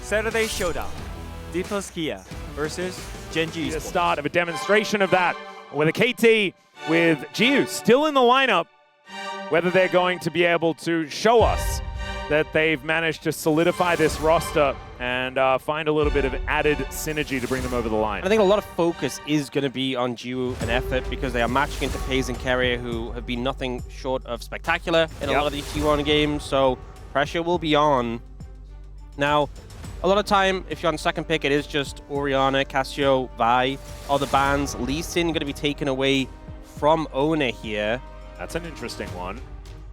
Saturday Showdown. Kia versus Genji The Esports. start of a demonstration of that with a KT with Giu still in the lineup. Whether they're going to be able to show us that they've managed to solidify this roster and find a little bit of added synergy to bring them over the line. I think a lot of focus is going to be on Giu and Effort because they are matching into FaZe and Carrier, who have been nothing short of spectacular in a lot of these T1 games, so pressure will be on. Now, a lot of time, if you're on second pick, it is just Orianna, Cassio, Vi, all the bans. Lee Sin going to be taken away from Owner here. That's an interesting one.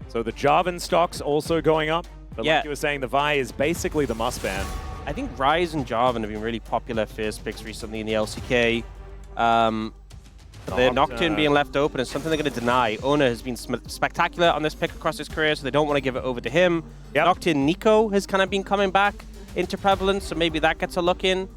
So the Jarvan stock's also going up, but like you were saying, the Vi is basically the must ban. I think Ryze and Jarvan have been really popular first picks recently in the LCK. The Nocturne being left open is something they're going to deny. Owner has been spectacular on this pick across his career, so they don't want to give it over to him. Nocturne Nico has kind of been coming back into prevalence, so maybe that gets a look in.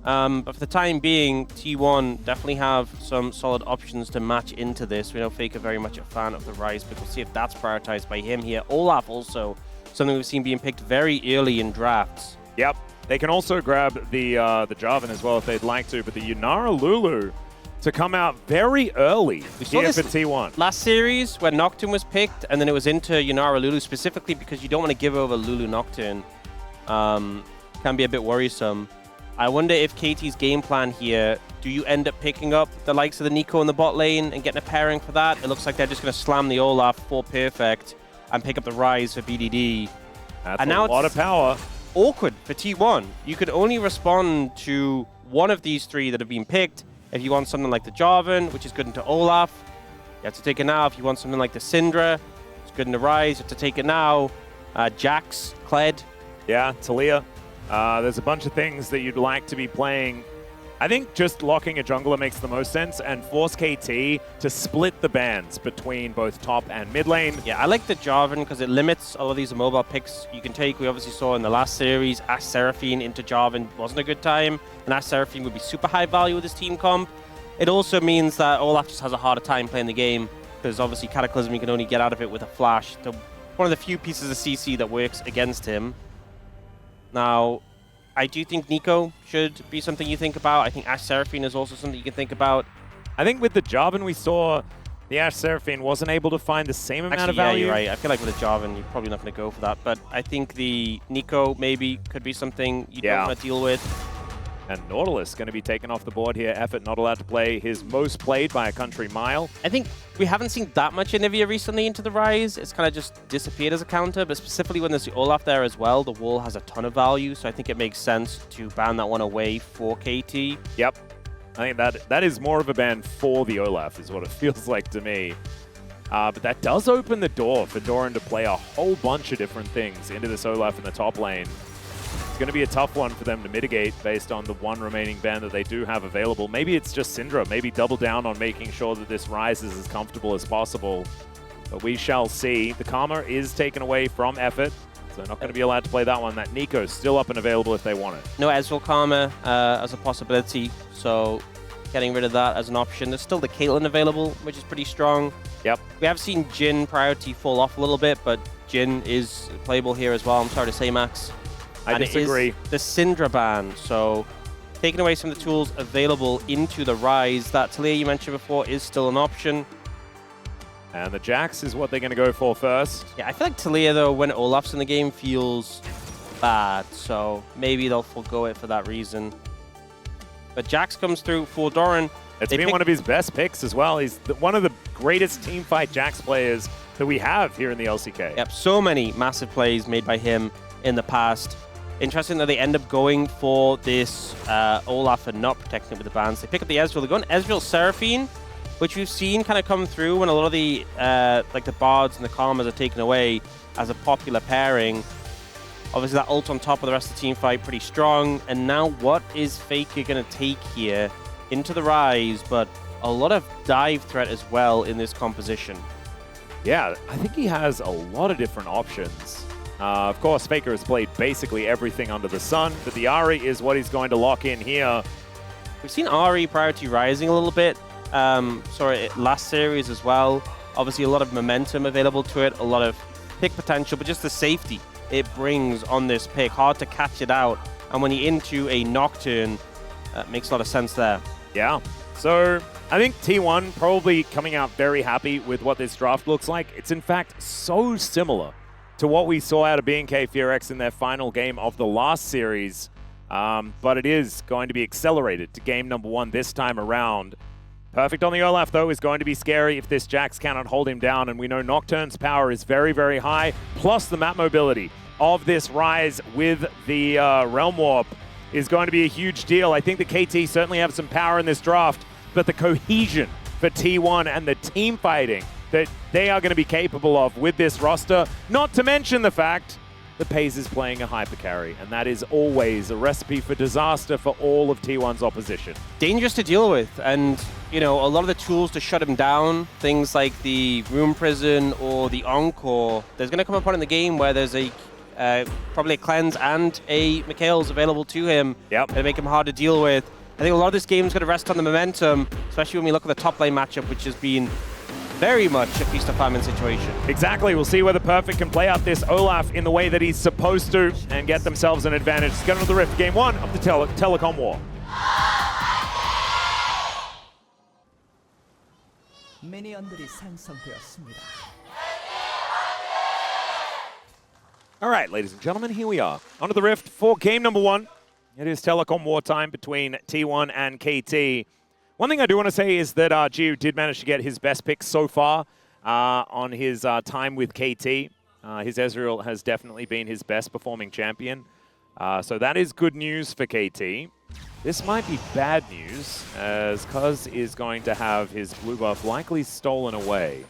But for the time being, T1 definitely have some solid options to match into this. We know Faker very much a fan of the Ryze, but we'll see if that's prioritized by him here. Olaf also, something we've seen being picked very early in drafts. Yep. They can also grab the Jarvan as well if they'd like to, but the Yunara Lulu to come out very early here for T1. Last series when Nocturne was picked, and then it was into Yunara Lulu specifically because you don't want to give over Lulu Nocturne. Can be a bit worrisome. I wonder if KT's game plan here, do you end up picking up the likes of the Nico in the bot lane and getting a pairing for that? It looks like they're just going to slam the Olaf for perfect and pick up the Ryze for BDD. That's a lot of power. Awkward for T1. You could only respond to one of these three that have been picked. If you want something like the Jarvan, which is good into Olaf, you have to take it now. If you want something like the Syndra, it's good into Ryze, you have to take it now. Jax, Kled. Yeah, Talia. There's a bunch of things that you'd like to be playing. I think just locking a jungler makes the most sense and force KT to split the bans between both top and mid lane. Yeah, I like the Jarvan because it limits all of these mobile picks you can take. We obviously saw in the last series, Ash Seraphine into Jarvan wasn't a good time, and Ash Seraphine would be super high value with his team comp. It also means that Olaf just has a harder time playing the game because obviously Cataclysm, you can only get out of it with a flash. One of the few pieces of CC that works against him. Now, I do think Nico should be something you think about. I think Ash Seraphine is also something you can think about. I think with the Jarvan we saw, the Ash Seraphine wasn't able to find the same amount of value. Yeah, you're right. I feel like with the Jarvan, you're probably not going to go for that. But I think the Nico maybe could be something you don't want to deal with. And Nautilus going to be taken off the board here. Effort not allowed to play his most played by a country mile. I think we haven't seen that much Anivia recently into the Ryze. It's kind of just disappeared as a counter, but specifically when there's the Olaf there as well, the wall has a ton of value, so I think it makes sense to ban that one away for KT. Yep. I think that is more of a ban for the Olaf is what it feels like to me. But that does open the door for Doran to play a whole bunch of different things into this Olaf in the top lane. It's going to be a tough one for them to mitigate based on the one remaining ban that they do have available. Maybe it's just Syndra. Maybe double down on making sure that this Ryze is as comfortable as possible. But we shall see. The Karma is taken away from Effort, so they're not going to be allowed to play that one. That Nico's still up and available if they want it. No Ezreal Karma as a possibility, so getting rid of that as an option. There's still the Caitlyn available, which is pretty strong. Yep. We have seen Jhin priority fall off a little bit, but Jhin is playable here as well. I'm sorry to say, Max. I disagree. It is the Syndra ban, so taking away some of the tools available into the Ryze. That Talia you mentioned before is still an option. And the Jax is what they're going to go for first. Yeah, I feel like Talia, though, when Olaf's in the game, feels bad, so maybe they'll forego it for that reason. But Jax comes through for Doran. It's been one of his best picks as well. He's one of the greatest teamfight Jax players that we have here in the LCK. Yep, so many massive plays made by him in the past. Interesting that they end up going for this Olaf and not protecting it with the bans. They pick up the Ezreal. They go on Ezreal Seraphine, which we've seen kind of come through when a lot of the like the Bards and the Karmas are taken away as a popular pairing. Obviously that ult on top of the rest of the team fight pretty strong. And now what is Faker going to take here into the Ryze? But a lot of dive threat as well in this composition. Yeah, I think he has a lot of different options. Of course, Faker has played basically everything under the sun, but the Ahri is what he's going to lock in here. We've seen Ahri priority rising a little bit. Last series as well. Obviously, a lot of momentum available to it, a lot of pick potential, but just the safety it brings on this pick. Hard to catch it out and when you're into a Nocturne, makes a lot of sense there. Yeah. So I think T1 probably coming out very happy with what this draft looks like. It's in fact so similar to what we saw out of B&K FureX in their final game of the last series. But it is going to be accelerated to game number 1 this time around. Perfect on the Olaf, though, is going to be scary if this Jax cannot hold him down. And we know Nocturne's power is very, very high. Plus the map mobility of this Ryze with the Realm Warp is going to be a huge deal. I think the KT certainly have some power in this draft, but the cohesion for T1 and the team fighting that they are going to be capable of with this roster, not to mention the fact that FaZe is playing a hyper carry, and that is always a recipe for disaster for all of T1's opposition. Dangerous to deal with, and you know, a lot of the tools to shut him down, things like the Room Prison or the Encore, there's going to come a point in the game where there's a probably a cleanse and a Mikhail's available to him. Yep. To make him hard to deal with. I think a lot of this game is going to rest on the momentum, especially when we look at the top lane matchup, which has been very much a feast or famine situation. Exactly. We'll see whether Perfect can play out this Olaf in the way that he's supposed to and get themselves an advantage. Let's get into the Rift, game 1 of the Telecom War. 미니언들이 생성되었습니다. All right, ladies and gentlemen, here we are. Onto the Rift for game number 1. It is Telecom War time between T1 and KT. One thing I do want to say is that Giu did manage to get his best pick so far on his time with KT. His Ezreal has definitely been his best performing champion. So that is good news for KT. This might be bad news, as Cuz is going to have his blue buff likely stolen away.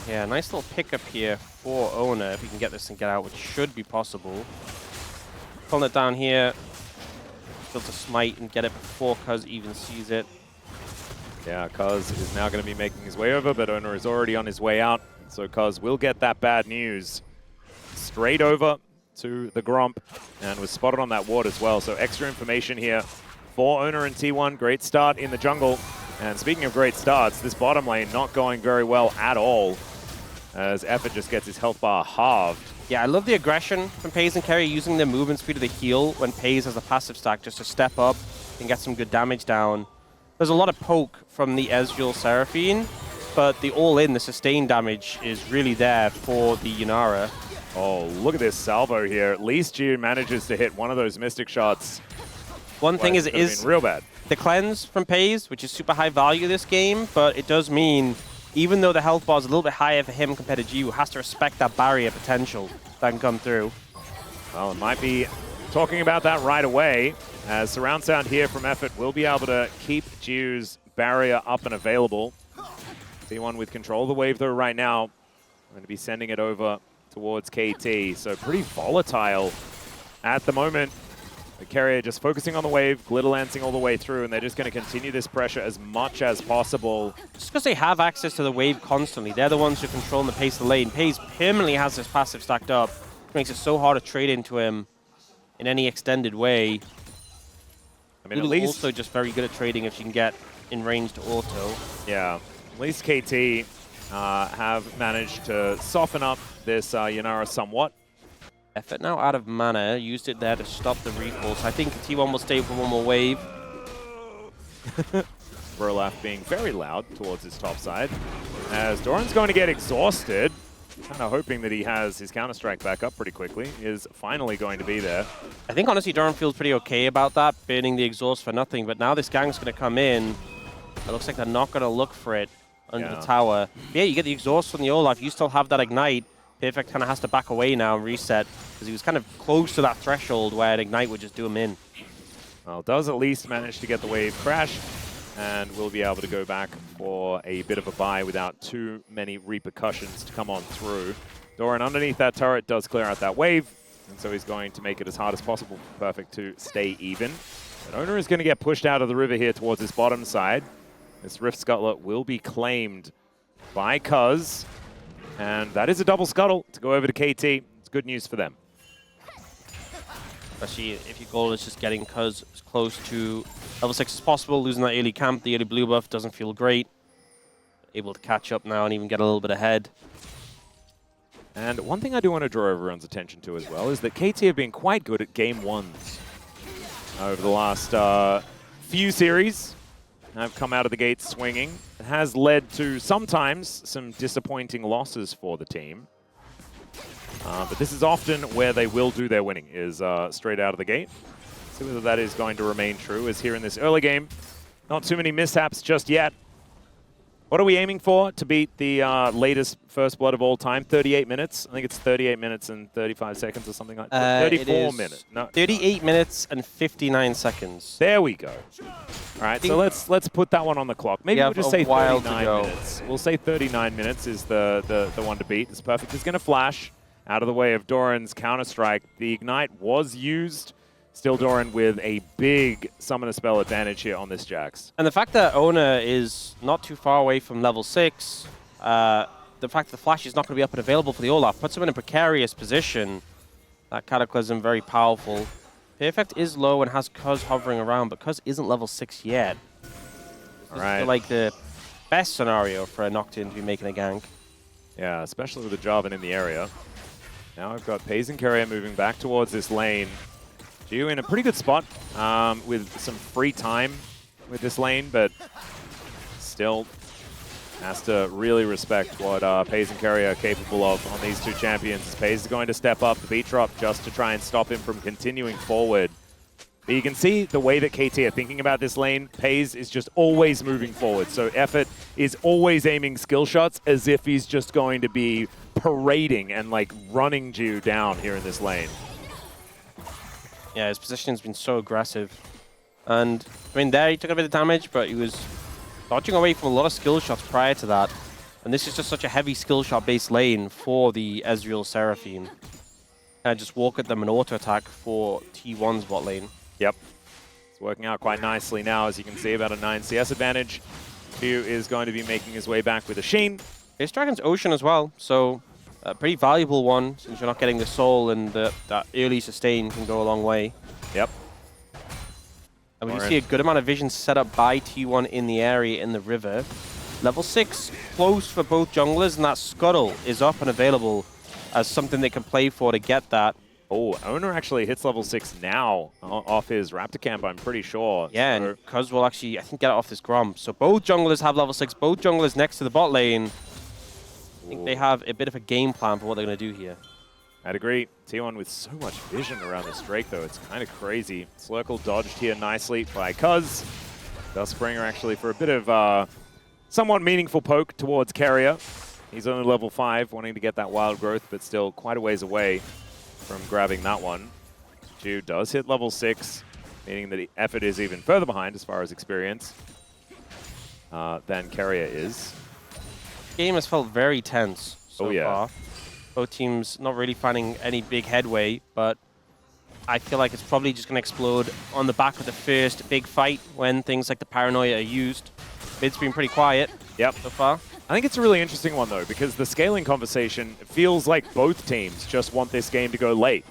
Yeah, nice little pickup here for Owner, if he can get this and get out, which should be possible. Pulling it down here, build a smite and get it before Cuz even sees it. Yeah, Cuz is now going to be making his way over, but Owner is already on his way out. So Cuz will get that bad news straight over to the Gromp, and was spotted on that ward as well. So extra information here for Owner and T1. Great start in the jungle. And speaking of great starts, this bottom lane not going very well at all, as Effort just gets his health bar halved. Yeah, I love the aggression from FaZe and Kerry, using their movement speed of the heal when FaZe has a passive stack just to step up and get some good damage down. There's a lot of poke from the Ezreal Seraphine, but the all-in, the sustained damage is really there for the Yunara. Oh, look at this salvo here. At least Giu manages to hit one of those Mystic shots. One thing is real bad. The cleanse from FaZe, which is super high value this game, but it does mean, even though the health bar is a little bit higher for him compared to Giu, has to respect that barrier potential that can come through. Well, it might be talking about that right away, as surround sound here from Effort will be able to keep Giu's barrier up and available. T1 with control of the wave, though, right now. I'm going to be sending it over towards KT, so pretty volatile at the moment. The carrier just focusing on the wave, glitter lancing all the way through, and they're just going to continue this pressure as much as possible. Just because they have access to the wave constantly, they're the ones who control the pace of the lane. FaZe permanently has this passive stacked up, which makes it so hard to trade into him in any extended way. I mean, at Lulu's least also just very good at trading if she can get in range to auto. Yeah, at least KT have managed to soften up this Yunara somewhat. Effort now out of mana, used it there to stop the recall, so I think T1 will stay for one more wave. Verlaf being very loud towards his top side, as Doran's going to get exhausted. Kind of hoping that he has his Counter-Strike back up pretty quickly. He is finally going to be there. I think honestly Doran feels pretty okay about that, burning the exhaust for nothing, but now this gang's going to come in. It looks like they're not going to look for it under the tower. Yeah, you get the exhaust from the Olaf, you still have that Ignite. Perfect kind of has to back away now and reset, because he was kind of close to that threshold where an Ignite would just do him in. Well, does at least manage to get the wave crash, and will be able to go back for a bit of a buy without too many repercussions to come on through. Doran underneath that turret does clear out that wave, and so he's going to make it as hard as possible for Perfect to stay even. But Owner is going to get pushed out of the river here towards his bottom side. This Rift Scuttler will be claimed by Cuz, and that is a double scuttle to go over to KT. It's good news for them. Especially if your goal is just getting Cuz as close to level 6 as possible, losing that early camp, the early blue buff doesn't feel great. Able to catch up now and even get a little bit ahead. And one thing I do want to draw everyone's attention to as well is that KT have been quite good at game ones over the last few series. Have come out of the gate swinging. It has led to sometimes some disappointing losses for the team. But this is often where they will do their winning, is straight out of the gate. See whether that is going to remain true, as here in this early game, not too many mishaps just yet. What are we aiming for to beat the latest first blood of all time? 38 minutes? I think it's 38 minutes and 35 seconds or something like that. 34 minutes. No, 38 minutes and 59 seconds. there we go. All right, so let's put that one on the clock. Maybe we'll just say 39 minutes. We'll say 39 minutes is the one to beat. It's perfect. It's going to flash out of the way of Doran's Counter-Strike. The Ignite was used. Still Doran with a big Summoner Spell advantage here on this Jax. And the fact that Ona is not too far away from level 6, the fact that the Flash is not going to be up and available for the Olaf puts him in a precarious position. That Cataclysm, very powerful. Perfect is low and has Cuz hovering around, but Cuz isn't level 6 yet. This is like the best scenario for a Nocturne to be making a gank. Yeah, especially with the Jarvan in the area. Now we've got Paze and Carrier moving back towards this lane. Gio in a pretty good spot with some free time with this lane, but still has to really respect what Paze and Carrier are capable of on these two champions. Paze is going to step up the beat drop just to try and stop him from continuing forward. But you can see the way that KT are thinking about this lane. Paze is just always moving forward. So Effort is always aiming skill shots as if he's just going to be parading and like running Gio down here in this lane. Yeah, his positioning's been so aggressive. And, I mean, there he took a bit of damage, but he was dodging away from a lot of skill shots prior to that. And this is just such a heavy skill shot-based lane for the Ezreal Seraphine. And just walk at them and auto-attack for T1's bot lane. Yep. It's working out quite nicely now, as you can see, about a 9 CS advantage. Gio is going to be making his way back with a Sheen. There's Dragon's Ocean as well, so a pretty valuable one, since you're not getting the soul, and that early sustain can go a long way. Yep. And we do see a good amount of vision set up by T1 in the area in the river. Level 6 close for both junglers, and that Scuttle is up and available as something they can play for to get that. Oh, Owner actually hits level 6 now off his Raptor camp, I'm pretty sure. Yeah, so and Cuz will actually, I think, get it off this Gromp. So both junglers have level 6, both junglers next to the bot lane. I think they have a bit of a game plan for what they're going to do here. I'd agree. T1 with so much vision around this Drake, though. It's kind of crazy. Slurkle dodged here nicely by Cuz. Dustspringer actually for a bit of somewhat meaningful poke towards Carrier. He's only level 5, wanting to get that wild growth, but still quite a ways away from grabbing that one. Gio does hit level 6, meaning that the Effort is even further behind as far as experience than Carrier is. Game has felt very tense so far. far. Both teams not really finding any big headway, but I feel like it's probably just going to explode on the back of the first big fight when things like the Paranoia are used. Mid's been pretty quiet so far. I think it's a really interesting one, though, because the scaling conversation feels like both teams just want this game to go late.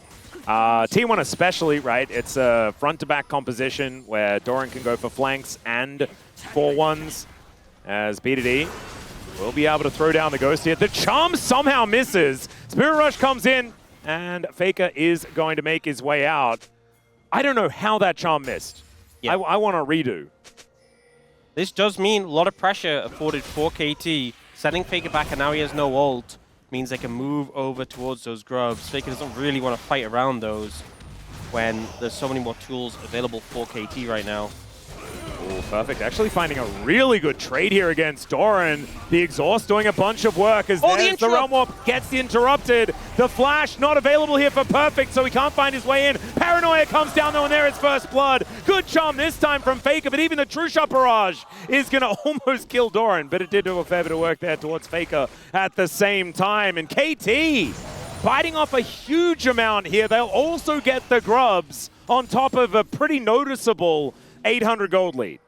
T1 especially, right? It's a front-to-back composition where Doran can go for flanks and 4-1s, as B2D will be able to throw down the Ghost here. The Charm somehow misses. Spirit Rush comes in, and Faker is going to make his way out. I don't know how that Charm missed. Yeah. I want a redo. This does mean a lot of pressure afforded for KT. Sending Faker back, and now he has no ult, means they can move over towards those grubs. Faker doesn't really want to fight around those when there's so many more tools available for KT right now. Oh, perfect. Actually finding a really good trade here against Doran. The Exhaust doing a bunch of work as the Realm Warp gets interrupted. The Flash not available here for Perfect, so he can't find his way in. Paranoia comes down though, and there is First Blood. Good Charm this time from Faker, but even the True Shot Barrage is going to almost kill Doran, but it did do a fair bit of work there towards Faker at the same time. And KT biting off a huge amount here. They'll also get the grubs on top of a pretty noticeable 800 gold lead.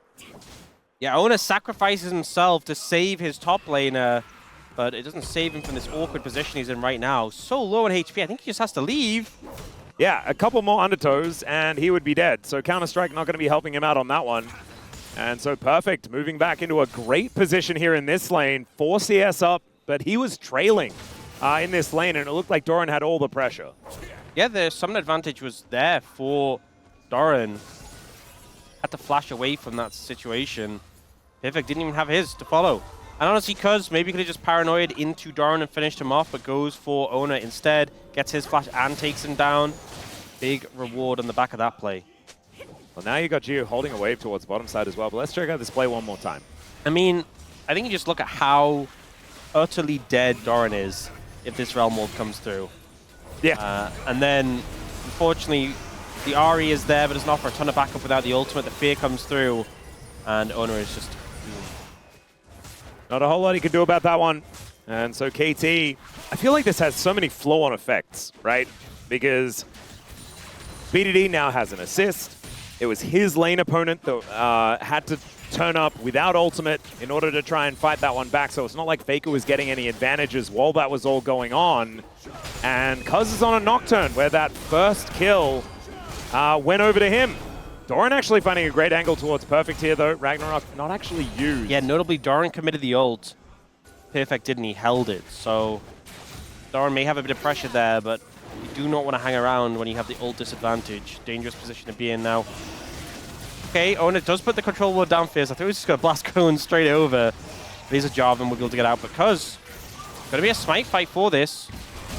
Yeah, Ona sacrifices himself to save his top laner, but it doesn't save him from this awkward position he's in right now. So low on HP, I think he just has to leave. Yeah, a couple more undertows and he would be dead. So Counter-Strike not going to be helping him out on that one. And so Perfect moving back into a great position here in this lane. 4 CS up, but he was trailing in this lane, and it looked like Doran had all the pressure. Yeah, the summon advantage was there for Doran. Had to flash away from that situation. Perfect didn't even have his to follow. And honestly, Cuz maybe could have just paranoid into Doran and finished him off, but goes for Ona instead. Gets his flash and takes him down. Big reward on the back of that play. Well, now you got Gio holding a wave towards the bottom side as well, but let's check out this play one more time. I mean, I think you just look at how utterly dead Doran is if this Realm Ward comes through. Yeah. And then, unfortunately, the RE is there, but doesn't offer a ton of backup without the ultimate. The fear comes through, and Ona is just Not a whole lot he can do about that one. And so KT, I feel like this has so many flow-on effects, right? Because BDD now has an assist. It was his lane opponent that had to turn up without ultimate in order to try and fight that one back. So it's not like Faker was getting any advantages while that was all going on. And Cuz is on a Nocturne where that first kill went over to him. Doran actually finding a great angle towards Perfect here, though. Ragnarok not actually used. Yeah, notably, Doran committed the ult. Perfect didn't, he held it. So Doran may have a bit of pressure there, but you do not want to hang around when you have the ult disadvantage. Dangerous position to be in now. Okay, Ona does put the control ward down first. I thought he was just going to blast Cone straight over. But he's a Jarvan, we'll be able to get out. Because going to be a smite fight for this.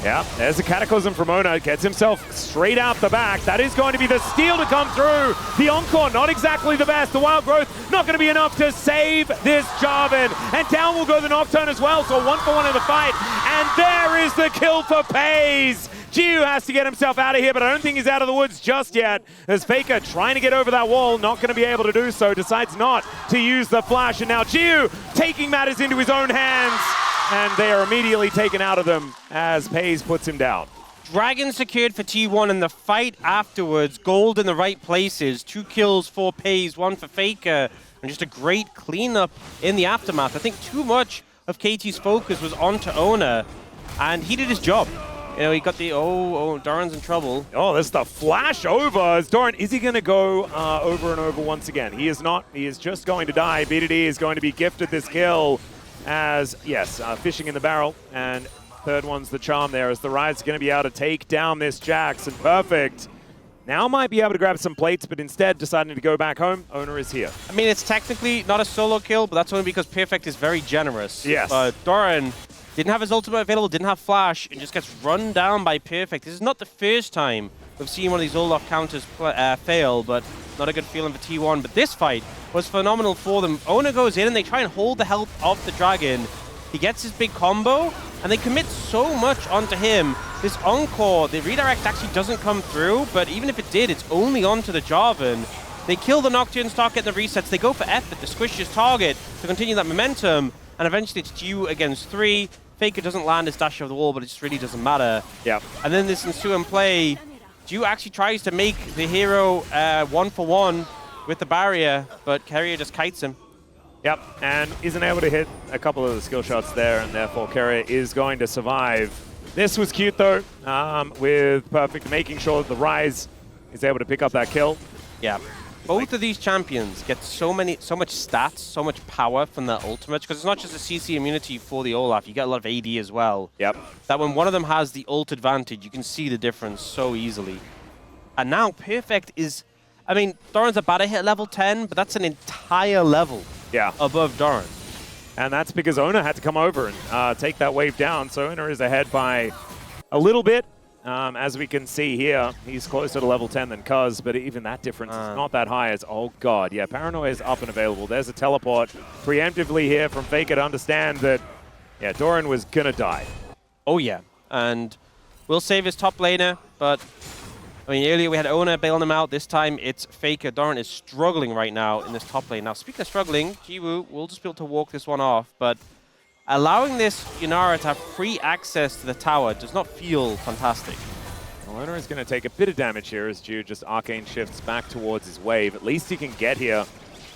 Yeah, there's a Cataclysm from Ona. Gets himself straight out the back. That is going to be the steal to come through. The Encore, not exactly the best. The Wild Growth, not going to be enough to save this Jarvan. And down will go the Nocturne as well. So 1-for-1 in the fight. And there is the kill for Pays. Jiu has to get himself out of here, but I don't think he's out of the woods just yet. As Faker trying to get over that wall, not going to be able to do so. Decides not to use the flash. And now Jiu taking matters into his own hands. And they are immediately taken out of them as Pays puts him down. Dragon secured for T1 in the fight afterwards. Gold in the right places. 2 kills for Pays, 1 for Faker. And just a great cleanup in the aftermath. I think too much of KT's focus was onto Ona. And he did his job. You know, he got the, Doran's in trouble. Oh, there's the flash over as Doran. Is he going to go over and over once again? He is not. He is just going to die. BDD is going to be gifted this kill. As, yes, fishing in the barrel, and third one's the charm there, as the Ryze is going to be able to take down this Jax, and Perfect now might be able to grab some plates, but instead deciding to go back home. Ona is here. I mean, it's technically not a solo kill, but that's only because Perfect is very generous. Yes. Doran didn't have his ultimate available, didn't have flash, and just gets run down by Perfect. This is not the first time we've seen one of these Olaf counters fail, but not a good feeling for T1. But this fight was phenomenal for them. Ona goes in and they try and hold the health of the Dragon. He gets his big combo, and they commit so much onto him. This Encore, the redirect actually doesn't come through, but even if it did, it's only onto the Jarvan. They kill the Nocturne, start getting the resets. They go for effort to squish his target to continue that momentum, and eventually it's Jiu against 3. Faker doesn't land his dash over the wall, but it just really doesn't matter. Yeah. And then this ensuing play, Jiu actually tries to make the hero 1-for-1 with the barrier, but Carrier just kites him. Yep, and isn't able to hit a couple of the skill shots there, and therefore Carrier is going to survive. This was cute though, with Perfect making sure that the Ryze is able to pick up that kill. Yeah. Both of these champions get so much stats, so much power from their ultimates, because it's not just a CC immunity for the Olaf, you get a lot of AD as well. Yep. That when one of them has the ult advantage, you can see the difference so easily. And now Perfect is, I mean, Doran's about to hit level 10, but that's an entire level above Doran. And that's because Ona had to come over and take that wave down, so Ona is ahead by a little bit. As we can see here, he's closer to level 10 than Cuz, but even that difference is not that high. As, oh god, yeah, Paranoia is up and available. There's a teleport preemptively here from Faker to understand that, yeah, Doran was gonna die. Oh yeah, and we'll save his top laner, but I mean, earlier we had Ona bailing him out. This time it's Faker. Doran is struggling right now in this top lane. Now, speaking of struggling, Jiwoo will just be able to walk this one off, but allowing this Yunara to have free access to the tower does not feel fantastic. Well, Ona is going to take a bit of damage here as Jiu just arcane shifts back towards his wave. At least he can get here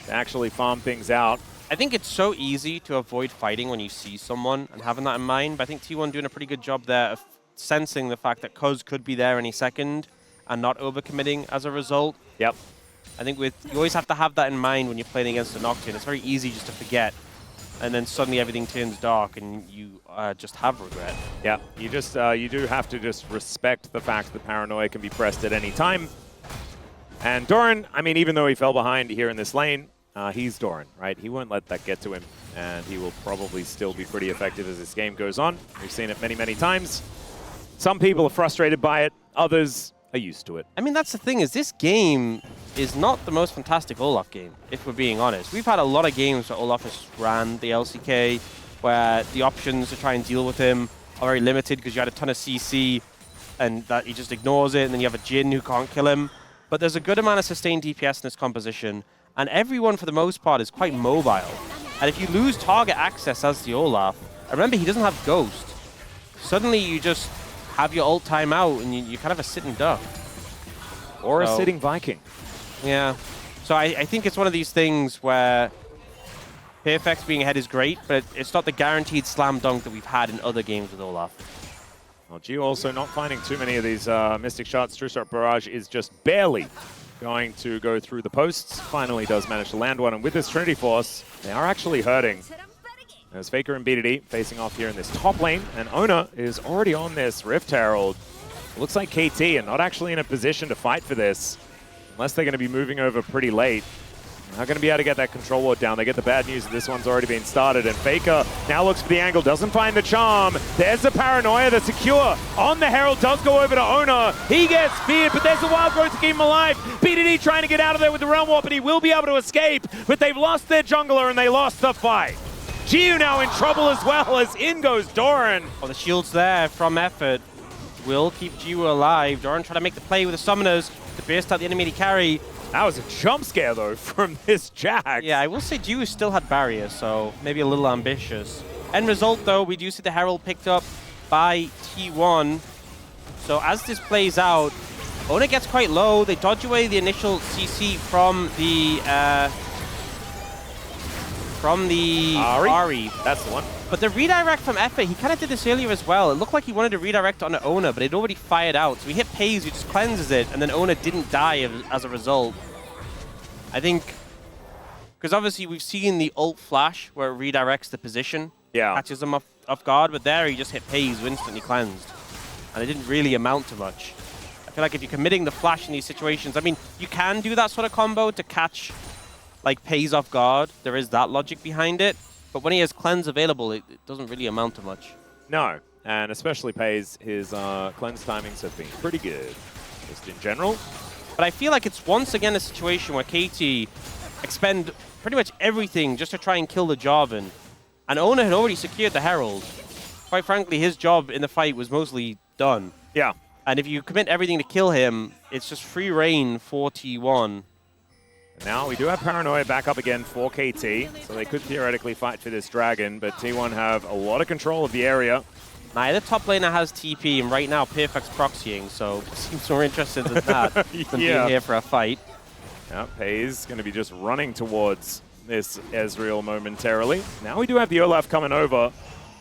to actually farm things out. I think it's so easy to avoid fighting when you see someone and having that in mind, but I think T1 doing a pretty good job there of sensing the fact that Cuz could be there any second and not overcommitting as a result. Yep. I think you always have to have that in mind when you're playing against a Nocturne. It's very easy just to forget. and then suddenly everything turns dark, and you just have regret. Yeah, you do have to just respect the fact that Paranoia can be pressed at any time. And Doran, I mean, even though he fell behind here in this lane, he's Doran, right? He won't let that get to him, and he will probably still be pretty effective as this game goes on. We've seen it many, many times. Some people are frustrated by it, others are used to it. I mean, that's the thing, is this game is not the most fantastic Olaf game, if we're being honest. We've had a lot of games where Olaf has ran the LCK, where the options to try and deal with him are very limited because you had a ton of CC, and that he just ignores it, and then you have a Jhin who can't kill him. But there's a good amount of sustained DPS in this composition, and everyone, for the most part, is quite mobile. And if you lose target access as the Olaf, remember, he doesn't have Ghost. Suddenly, you just have your ult time out, and you're kind of a sitting duck. Or a sitting Viking. Yeah. So I think it's one of these things where Perfect's being ahead is great, but it's not the guaranteed slam dunk that we've had in other games with Olaf. Well, Gio also not finding too many of these Mystic shots. True Shot Barrage is just barely going to go through the posts. Finally does manage to land one, and with this Trinity Force, they are actually hurting. There's Faker and BDD facing off here in this top lane, and Ona is already on this Rift Herald. It looks like KT are not actually in a position to fight for this, unless they're going to be moving over pretty late. They're not going to be able to get that control ward down. They get the bad news that this one's already been started, and Faker now looks for the angle, doesn't find the charm. There's the Paranoia, the secure on the Herald, does go over to Ona. He gets feared, but there's the Wild Growth to keep him alive. BDD trying to get out of there with the Realm Warp, and he will be able to escape, but they've lost their jungler and they lost the fight. Gio now in trouble as well, as in goes Doran. Well, the shield's there from Effort. Will keep Gio alive. Doran trying to make the play with the summoners to burst out the enemy carry. That was a jump scare, though, from this Jax. Yeah, I will say Gio still had barrier, so maybe a little ambitious. End result, though, we do see the Herald picked up by T1. So as this plays out, Ona gets quite low. They dodge away the initial CC from the Ari. That's the one. But the redirect from Effort, he kind of did this earlier as well. It looked like he wanted to redirect on Ona, but it already fired out. So he hit Pays, who just cleanses it, and then Ona didn't die as a result. I think, because obviously we've seen the ult flash where it redirects the position, catches him off guard, but there he just hit Pays, who instantly cleansed. And it didn't really amount to much. I feel like if you're committing the flash in these situations, I mean, you can do that sort of combo to catch like Pays off guard. There is that logic behind it. But when he has cleanse available, it doesn't really amount to much. No, and especially Pays, his cleanse timings have been pretty good, just in general. But I feel like it's once again a situation where KT expend pretty much everything just to try and kill the Jarvan. And Ona had already secured the Herald. Quite frankly, his job in the fight was mostly done. Yeah. And if you commit everything to kill him, it's just free reign for T1. Now we do have Paranoia back up again for KT, so they could theoretically fight for this dragon, but T1 have a lot of control of the area. Neither top laner has TP, and right now Perfect's proxying, so it seems more interested in that than being here for a fight. Yeah, Pays going to be just running towards this Ezreal momentarily. Now we do have the Olaf coming over.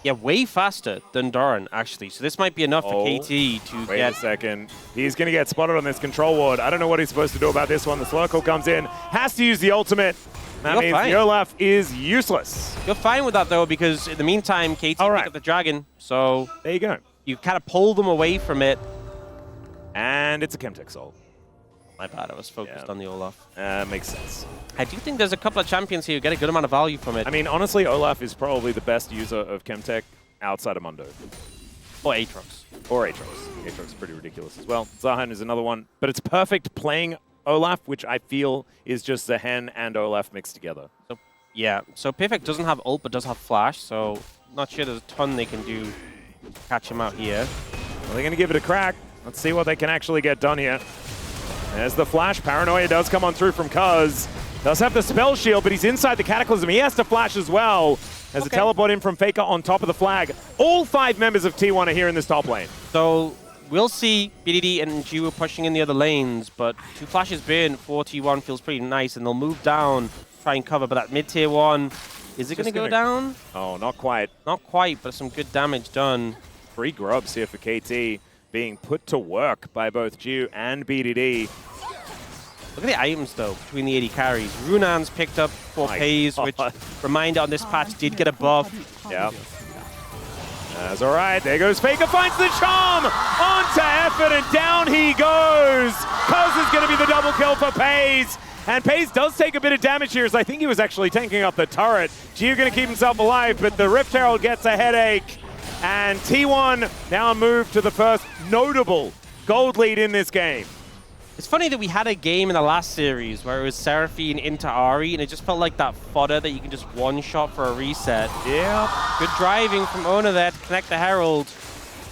Yeah, way faster than Doran, actually. So this might be enough for KT to Wait get... a second. He's going to get spotted on this control ward. I don't know what he's supposed to do about this one. The Slurkle comes in, has to use the ultimate. That means the Olaf is useless. You're fine with that, though, because in the meantime, KT picked up the dragon. So there you go. You kind of pull them away from it. And it's a Chemtech Soul. My bad, I was focused on the Olaf. Makes sense. I do think there's a couple of champions here who get a good amount of value from it. I mean, honestly, Olaf is probably the best user of Chemtech outside of Mundo. Or Aatrox. Or Aatrox. Aatrox is pretty ridiculous as well. Zahan is another one. But it's perfect playing Olaf, which I feel is just Zahan and Olaf mixed together. So, yeah, so Perfect doesn't have ult, but does have flash, so not sure there's a ton they can do to catch him out here. Well, they're going to give it a crack. Let's see what they can actually get done here. There's the flash. Paranoia does come on through from Cuz. Does have the spell shield, but he's inside the Cataclysm. He has to flash as well. There's a teleport in from Faker on top of the flag. All 5 members of T1 are here in this top lane. So we'll see BDD and Gio pushing in the other lanes, but 2 flashes burn for T1 feels pretty nice, and they'll move down, try and cover, but that mid-tier 1, is it going to go down? Oh, not quite. Not quite, but some good damage done. 3 grubs here for KT, being put to work by both Gio and BDD. Look at the items, though, between the 80 carries. Runan's picked up for My Pays, which, God. reminder on this patch, did get a buff. Yeah. That's all right. There goes Faker, finds the charm onto Effort, and down he goes. Cuz is going to be the double kill for Pays. And Pays does take a bit of damage here, as I think he was actually tanking up the turret. Gio going to keep himself alive, but the Rift Herald gets a headache. And T1 now moved to the first notable gold lead in this game. It's funny that we had a game in the last series where it was Seraphine into Ari, and it just felt like that fodder that you can just one-shot for a reset. Yeah. Good driving from Ona there to connect the Herald.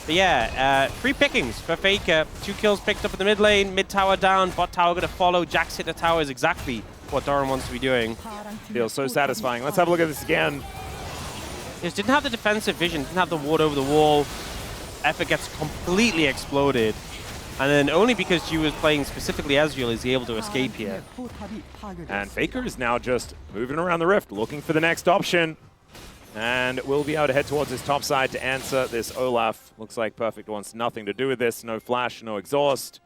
But yeah, 3 pickings for Faker. 2 kills picked up in the mid lane, mid tower down, bot tower going to follow. Jax hit the tower is exactly what Doran wants to be doing. Feels so satisfying. Let's have a look at this again. Just didn't have the defensive vision, didn't have the ward over the wall. Effort gets completely exploded. And then only because G was playing specifically Ezreal is he able to escape here. And Faker is now just moving around the rift, looking for the next option. And will be able to head towards his top side to answer this Olaf. Looks like Perfect wants nothing to do with this. No flash, no exhaust.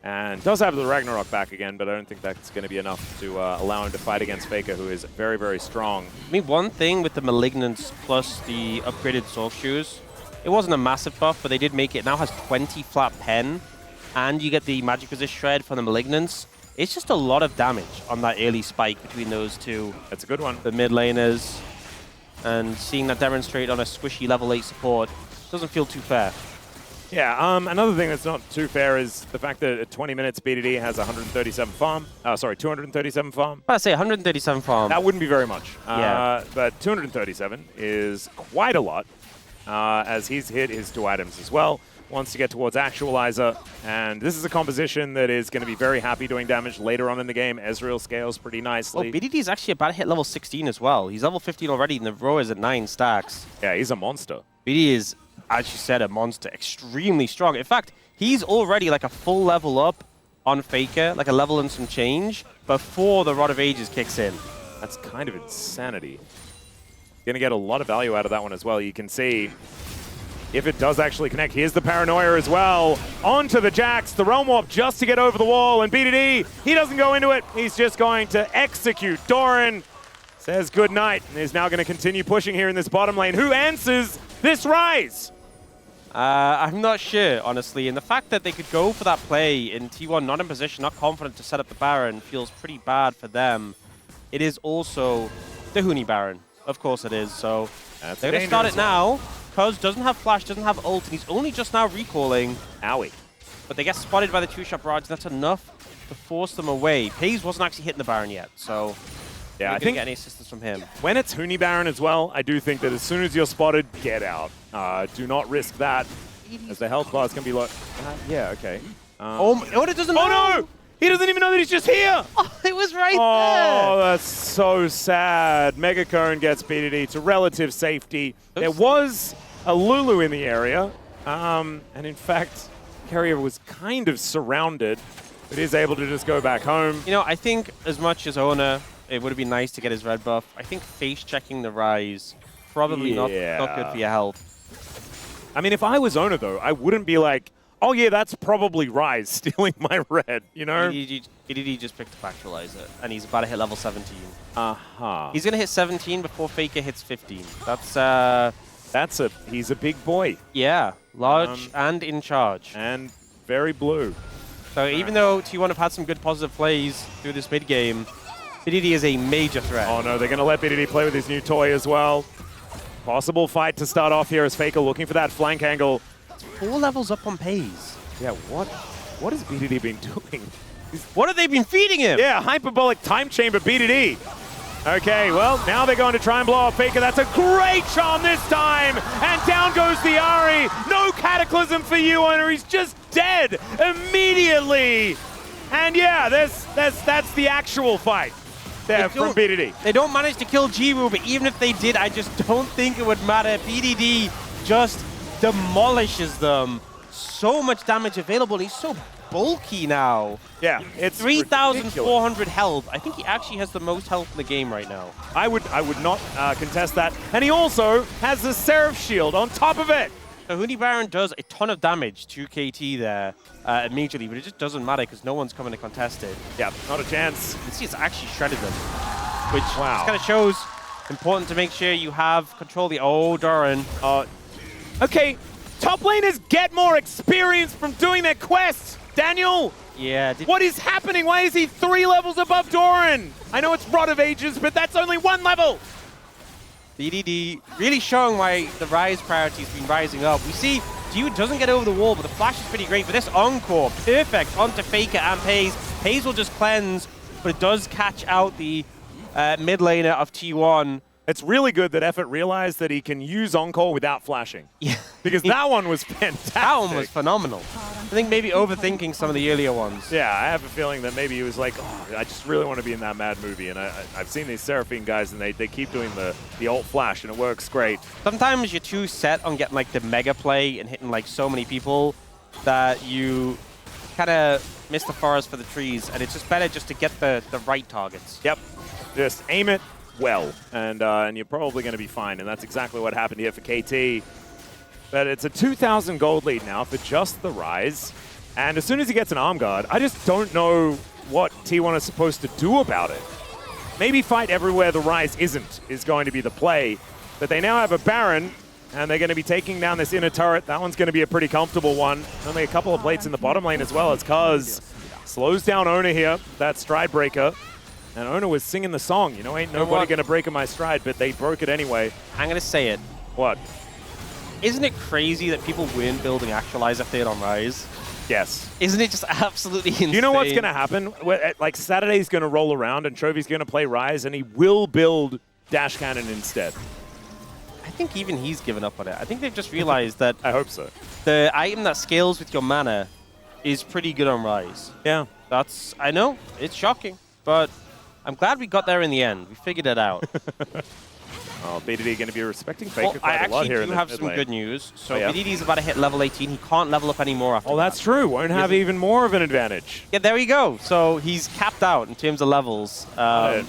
And does have the Ragnarok back again, but I don't think that's going to be enough to allow him to fight against Faker, who is very, very strong. I mean, one thing with the Malignance plus the upgraded Soul Shoes, it wasn't a massive buff, but they did make it. It now has 20 flat pen. And you get the Magic Resist Shred from the Malignance. It's just a lot of damage on that early spike between those two. That's a good one. The mid laners. And seeing that demonstrate on a squishy level 8 support doesn't feel too fair. Yeah, another thing that's not too fair is the fact that at 20 minutes, BDD has 137 farm. Sorry, 237 farm. I'd say 137 farm. That wouldn't be very much. Yeah. But 237 is quite a lot, as he's hit his 2 items as well. Wants to get towards Actualizer, and this is a composition that is going to be very happy doing damage later on in the game. Ezreal scales pretty nicely. Oh, BDD is actually about to hit level 16 as well. He's level 15 already, and the row is at 9 stacks. Yeah, he's a monster. BDD is, as you said, a monster. Extremely strong. In fact, he's already like a full level up on Faker, like a level and some change, before the Rod of Ages kicks in. That's kind of insanity. Going to get a lot of value out of that one as well. You can see if it does actually connect. Here's the Paranoia as well. Onto the Jax, the Realm Warp just to get over the wall, and BDD, he doesn't go into it. He's just going to execute. Doran says goodnight, and is now going to continue pushing here in this bottom lane. Who answers this Ryze? I'm not sure, honestly, and the fact that they could go for that play in T1, not in position, not confident to set up the Baron, feels pretty bad for them. It is also the Huni Baron. Of course it is, so That's they're going to start it now. Cuz doesn't have flash, doesn't have ult, and he's only just now recalling. Owie. But they get spotted by the 2-shot barrage, and that's enough to force them away. Pays wasn't actually hitting the Baron yet, so yeah, I think think get any assistance from him. when it's Huni Baron as well, I do think that as soon as you're spotted, get out. Do not risk that, as the health bars can be low. Yeah, okay. Oda doesn't know! Oh no! He doesn't even know that he's just here! Oh, it was right Oh, there! that's so sad. Mega Cone gets BDD to relative safety. There was a Lulu in the area, and in fact, Carrier was kind of surrounded, but is able to just go back home. You know, I think as much as Ona, it would have been nice to get his red buff. I think face-checking the Ryze, probably not good for your health. I mean, if I was Ona, though, I wouldn't be like, oh yeah, that's probably Ryze stealing my red, you know? BDD just picked up Actualizer, and he's about to hit level 17. Uh-huh. He's going to hit 17 before Faker hits 15. He's a big boy. Yeah, large and in charge. And very blue. So even though T1 have had some good positive plays through this mid-game, BDD is a major threat. Oh no, they're going to let BDD play with his new toy as well. Possible fight to start off here as Faker looking for that flank angle. 4 levels up on Pays. Yeah, what has BDD been doing? What have they been feeding him? Yeah, hyperbolic time chamber BDD. Okay, well, now they're going to try and blow up Faker. That's a great charm this time. And down goes the Ari. No Cataclysm for you, Owner. He's just dead immediately. And yeah, that's the actual fight there from BDD. They don't manage to kill Jiwoo, but even if they did, I just don't think it would matter. BDD just demolishes them. So much damage available, and he's so bulky now. Yeah, it's 3,400 health. I think he actually has the most health in the game right now. I would not contest that. And he also has the Seraph Shield on top of it. Kahuni Baron does a ton of damage to KT there immediately, but it just doesn't matter because no one's coming to contest it. Yeah, not a chance. You can see it's actually shredded them, which Wow. just kind of shows important to make sure you have control of the... Oh, Doran. Okay, top laners get more experience from doing their quests. Daniel, Yeah. what is happening? Why is he 3 levels above Doran? I know it's Rod of Ages, but that's only 1 level. BDD really showing why the Ryze priority has been rising up. We see Dude doesn't get over the wall, but the flash is pretty great. But this Encore, perfect onto Faker and Pays. Pays will just cleanse, but it does catch out the mid laner of T1. It's really good that Effort realized that he can use Encore without flashing. Yeah. Because that one was fantastic. That one was phenomenal. I think maybe overthinking some of the earlier ones. Yeah, I have a feeling that maybe he was like, oh, I just really want to be in that Mad movie. And I've seen these Seraphine guys, and they keep doing the ult flash, and it works great. Sometimes you're too set on getting like the mega play and hitting like so many people that you kind of miss the forest for the trees, and it's just better just to get the right targets. Yep, just aim it well, and you're probably going to be fine. And that's exactly what happened here for KT. But it's a 2,000 gold lead now for just the Ryze. And as soon as he gets an arm guard, I just don't know what T1 is supposed to do about it. Maybe fight everywhere the Ryze isn't is going to be the play. But they now have a Baron, and they're going to be taking down this inner turret. That one's going to be a pretty comfortable one. Only a couple of plates in the bottom lane as well, as Kuz slows down Ona here, that stride breaker. And Ona was singing the song, you know, ain't nobody going to break my stride, but they broke it anyway. I'm going to say it. What? Isn't it crazy that people weren't building Actualizer Third on Ryze? Yes. Isn't it just absolutely insane? You know what's going to happen? Like, Saturday's going to roll around and Trovy's going to play Ryze, and he will build Dash Cannon instead. I think even he's given up on it. I think they've just realized that I hope so. the item that scales with your mana is pretty good on Ryze. Yeah. That's, I know, it's shocking, but I'm glad we got there in the end. We figured it out. Oh, BDD going to be respecting Faker Well, I quite a lot actually here do in have the some mid good lane. news. So Oh, yeah. BDD's about to hit level 18. He can't level up anymore after Oh, that's that. true. Won't have even more of an advantage. Yeah, there we go. So he's capped out in terms of levels. I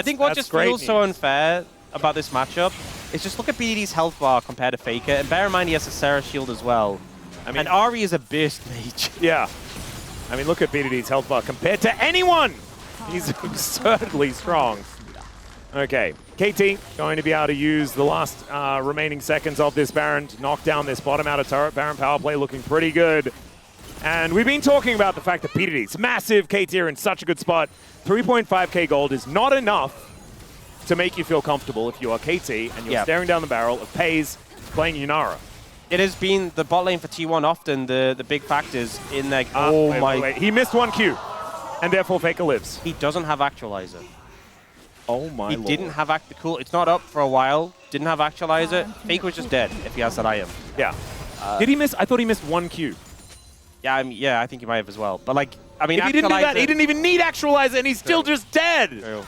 think what just feels so unfair about this matchup is just look at BDD's health bar compared to Faker. And bear in mind he has a Sarah shield as well. I mean, and Ari is a burst mage. Yeah. I mean, look at BDD's health bar compared to anyone. He's absurdly strong. Okay, KT going to be able to use the last remaining seconds of this Baron to knock down this bottom outer turret. Baron power play looking pretty good. And we've been talking about the fact that BDD's massive, KT are in such a good spot. 3.5k gold is not enough to make you feel comfortable if you are KT and you're staring down the barrel of Pays playing Yunara. It has been the bot lane for T1 often the big factors in their... Wait. He missed one Q, and therefore Faker lives. He doesn't have Actualizer. Oh my He didn't have Cool. It's not up for a while. Didn't have Actualizer. Faker was just dead if he has that item. Yeah. Did he miss? I thought he missed one Q. Yeah, yeah, I think he might have as well. But like, I mean, if he didn't do that, he didn't even need Actualizer, and he's still just dead. True.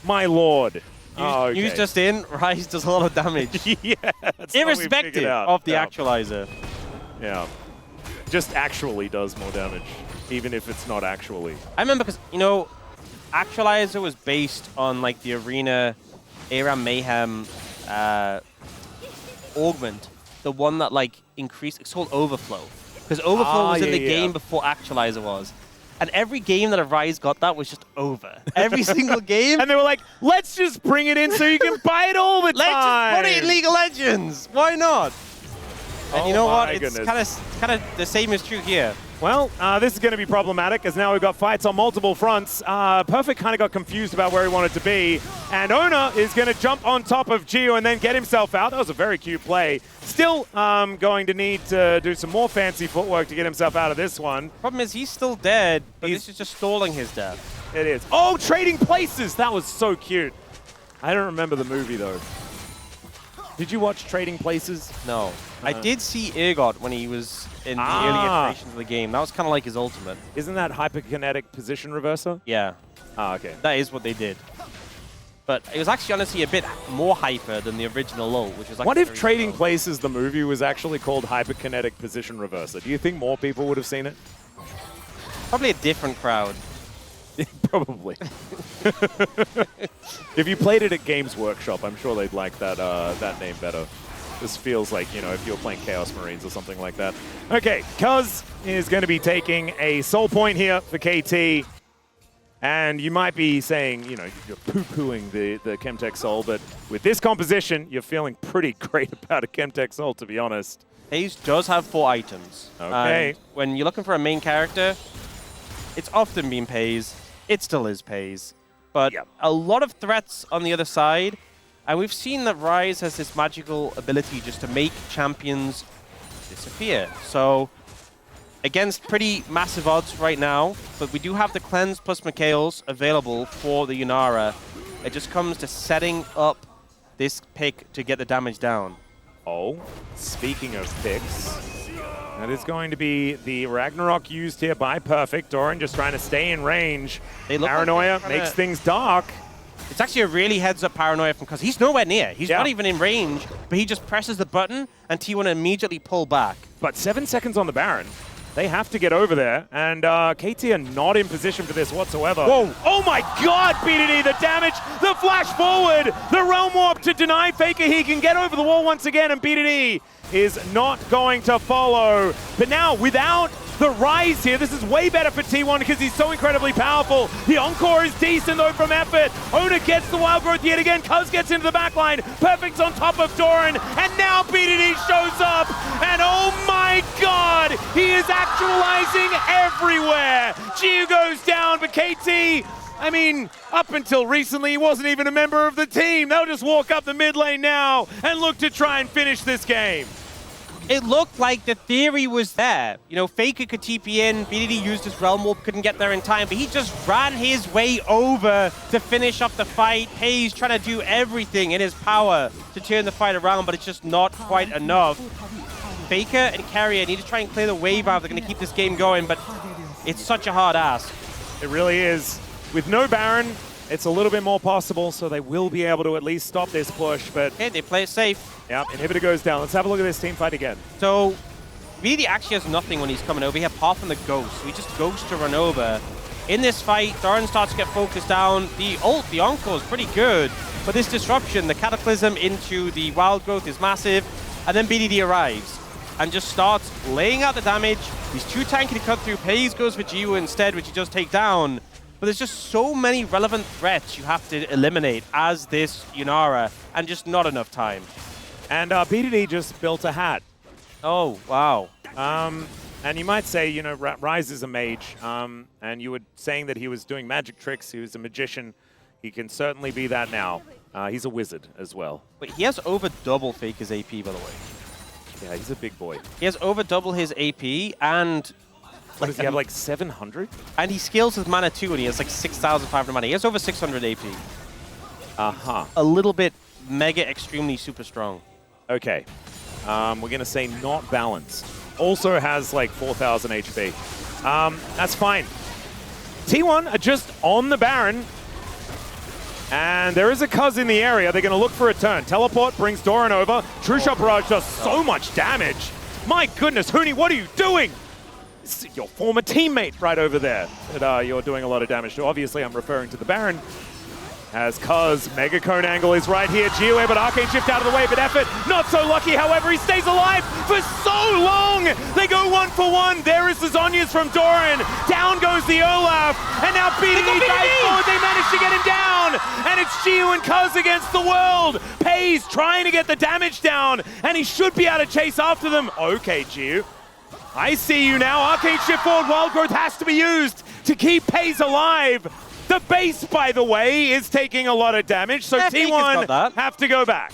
My lord. News just in, Ryze does a lot of damage. Yeah. That's Irrespective of the Actualizer. Yeah. Just actually does more damage, even if it's not actually. I remember because, you know, Actualizer was based on like the Arena ARAM Mayhem augment, the one that like increased, it's called Overflow. Because Overflow was in the game before Actualizer was. And every game that a Ryze got that was just over. Every single game. And they were like, let's just bring it in so you can buy it all the time. Let's just put it in League of Legends. Why not? And you know what? It's kind of the same is true here. Well, this is going to be problematic as now we've got fights on multiple fronts. Perfect kind of got confused about where he wanted to be. And Ona is going to jump on top of Gio and then get himself out. That was a very cute play. Still going to need to do some more fancy footwork to get himself out of this one. Problem is he's still dead, but this is just stalling his death. It is. Oh, trading places. That was so cute. I don't remember the movie, though. Did you watch Trading Places? No. I did see Ergot when he was in the early iterations of the game. That was kind of like his ultimate. Isn't that hyperkinetic position reverser? Yeah. Ah, okay. That is what they did. But it was actually honestly a bit more hyper than the original LoL, which was like... What if Trading Places, the movie, was actually called hyperkinetic position reverser? Do you think more people would have seen it? Probably a different crowd. Probably. If you played it at Games Workshop, I'm sure they'd like that that name better. This feels like, you know, if you're playing Chaos Marines or something like that. Okay, Cuz is going to be taking a soul point here for KT. And you might be saying, you know, you're poo-pooing the Chemtech Soul, but with this composition, you're feeling pretty great about a Chemtech Soul, to be honest. Haze does have 4 items. Okay. And when you're looking for a main character, it's often been Pays. It still is Pays. But Yep. a lot of threats on the other side. And we've seen that Ryze has this magical ability just to make champions disappear. So, against pretty massive odds right now, but we do have the Cleanse plus Mikhails available for the Yunara. It just comes to setting up this pick to get the damage down. Oh, speaking of picks, that is going to be the Ragnarok used here by Perfect. Doran just trying to stay in range. They look like Paranoia they're makes tryna- things dark. It's actually a really heads-up Paranoia from because he's nowhere near. He's Yeah. not even in range, but he just presses the button and T1 immediately pull back. But 7 seconds on the Baron. They have to get over there, and KT are not in position for this whatsoever. Whoa. Oh my god, BDD, the damage, the flash forward, the Realm Warp to deny Faker. He can get over the wall once again, and BDD is not going to follow. But now, without the Ryze here, this is way better for T1 because he's so incredibly powerful. The Encore is decent though from Effort. Ona gets the Wild Growth yet again. Cuz gets into the backline. Perfect's on top of Doran. And now BDD shows up. And oh my god, he is actualizing everywhere. Gio goes down, but KT, I mean, up until recently, he wasn't even a member of the team. They'll just walk up the mid lane now and look to try and finish this game. It looked like the theory was there. You know, Faker could TP in, BDD used his Realm Warp, couldn't get there in time, but he just ran his way over to finish up the fight. Hayes trying to do everything in his power to turn the fight around, but it's just not quite enough. Faker and Carrier need to try and clear the wave out. They're going to keep this game going, but it's such a hard ask. It really is. With no Baron, it's a little bit more possible, so they will be able to at least stop this push, but Okay, they play it safe. yeah, inhibitor goes down. Let's have a look at this team fight again. So, BDD actually has nothing when he's coming over. He had Path on the Ghost, so he just goes to run over. In this fight, Doran starts to get focused down. The ult, the Encore is pretty good, but this disruption, the Cataclysm into the Wild Growth is massive, and then BDD arrives and just starts laying out the damage. He's too tanky to cut through. Pays goes for Gio instead, which he does take down. But there's just so many relevant threats you have to eliminate as this Yunara, and just not enough time. And BDD just built a hat. Oh, wow. And you might say, you know, Ryze is a mage, and you were saying that he was doing magic tricks, he was a magician. He can certainly be that now. He's a wizard as well. But he has over double Faker's AP, by the way. Yeah, he's a big boy. He has over double his AP, and What does he have, like 700? and he scales his mana too, and he has like 6,500 mana. He has over 600 AP. Uh-huh. A little bit mega extremely super strong. Okay. We're going to say not balanced. Also has like 4,000 HP. That's fine. T1 are just on the Baron. And there is a Cuz in the area. They're going to look for a turn. Teleport brings Doran over. True Shot Barrage does so much damage. My goodness, Huni, what are you doing? This is your former teammate right over there that you're doing a lot of damage to. Obviously, I'm referring to the Baron. As Cuz, Mega Cone angle is right here. Geo but Arcane Shift out of the way, but Effort not so lucky. However, he stays alive for so long. They go 1-for-1. There is the Zhonya's from Doran. Down goes the Olaf. And now BDD dives forward. They manage to get him down. And it's Geo and Cuz against the world. Pays trying to get the damage down. And he should be able to chase after them. Okay, Geo. I see you now. Arcane Shift forward. Wild Growth has to be used to keep Pays alive. The base, by the way, is taking a lot of damage, so Yeah, Faker's got T1 that. have to go back.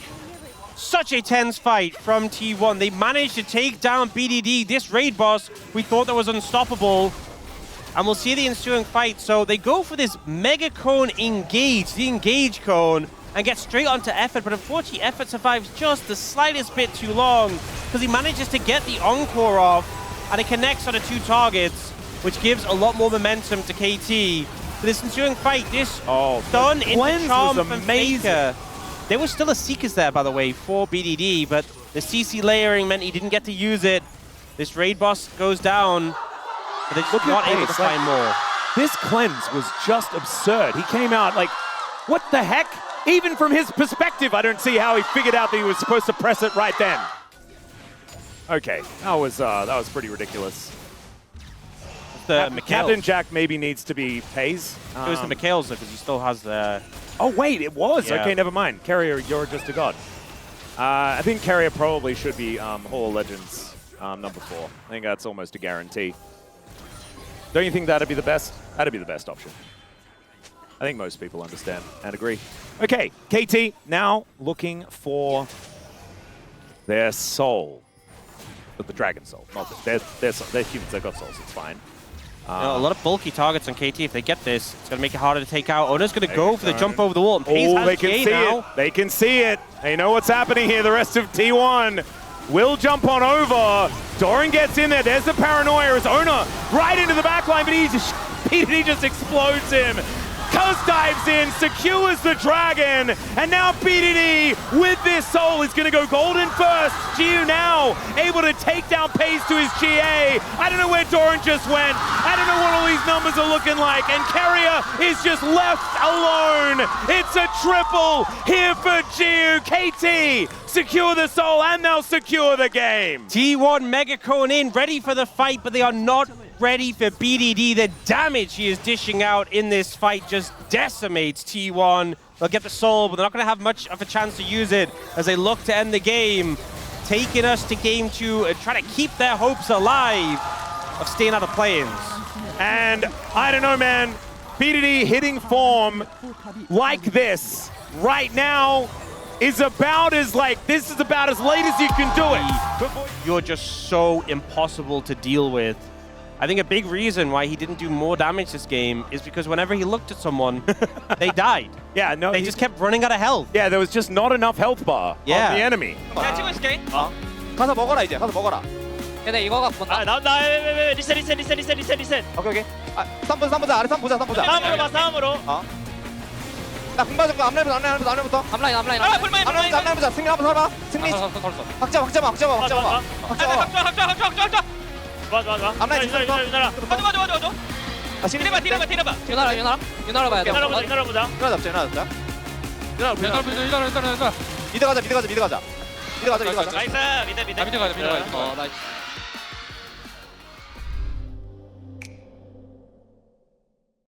Such a tense fight from T1. They managed to take down BDD. This raid boss, we thought that was unstoppable. And we'll see the ensuing fight. So they go for this Mega Cone engage, the engage cone, and get straight onto Effort. But unfortunately, Effort survives just the slightest bit too long because he manages to get the Encore off, and it connects on the 2 targets, which gives a lot more momentum to KT. For this ensuing fight, this stun into cleanse charm was from amazing. Faker. There was still a Seekers there, by the way, for BDD, but the CC layering meant he didn't get to use it. This raid boss goes down, but they're just not able to find more. This cleanse was just absurd. He came out like, what the heck? even from his perspective, I don't see how he figured out that he was supposed to press it right then. Okay, that was pretty ridiculous. Captain Jack maybe needs to be pays. It was the Mikhails, because he still has the... Oh, wait, it was. Yeah. Okay, never mind. Carrier, you're just a god. I think Carrier probably should be Hall of Legends number 4. I think that's almost a guarantee. Don't you think that'd be the best? That'd be the best option. I think most people understand and agree. Okay, KT now looking for their soul. But the dragon soul, not their humans. They've got souls, it's fine. A lot of bulky targets on KT. If they get this, it's going to make it harder to take out. Ona's going to go for the jump over the wall. And Oh, they can see it. They can see it. They know what's happening here. The rest of T1 will jump on over. Doran gets in there. There's the paranoia as Ona right into the back line, but he just explodes him. Cuz dives in, secures the dragon, and now BDD with this soul is going to go golden first. Giu now able to take down Pace to his GA. I don't know where Doran just went. I don't know what all these numbers are looking like, and Carrier is just left alone. It's a triple here for Giu. KT secure the soul, and they'll secure the game. T1 Megacone in, ready for the fight, but they are not ready for BDD. The damage he is dishing out in this fight just decimates T1. They'll get the soul, but they're not going to have much of a chance to use it as they look to end the game. Taking us to game 2 and trying to keep their hopes alive of staying out of play-ins. And I don't know, man. BDD hitting form like this right now is about as this is about as late as you can do it. You're just so impossible to deal with. I think a big reason why he didn't do more damage this game is because whenever he looked at someone, they died. Yeah, no. They just kept running out of health. Yeah, there was just not enough health bar on the enemy. 내가 치고 있을게. 가서 먹어라 이제. 가서 먹어라. 근데 이거 갖고 본다. 나 리셋. 오케이. 아, 3 보자. 아래 3 보자. 싸움으로 봐, 싸움으로. 나 공부하자. 앞라인부터. 앞라인. 앞라인 보자. 승리 한번 살아. 승리. 확잡아. 좋아. 앞라인 맞아. 아, 승리. 뒤려봐. 유나라 봐야 돼. 유나 잡자. 일단 미드 가자. 나이스. 미드 가자. 미드 가자. 나이스.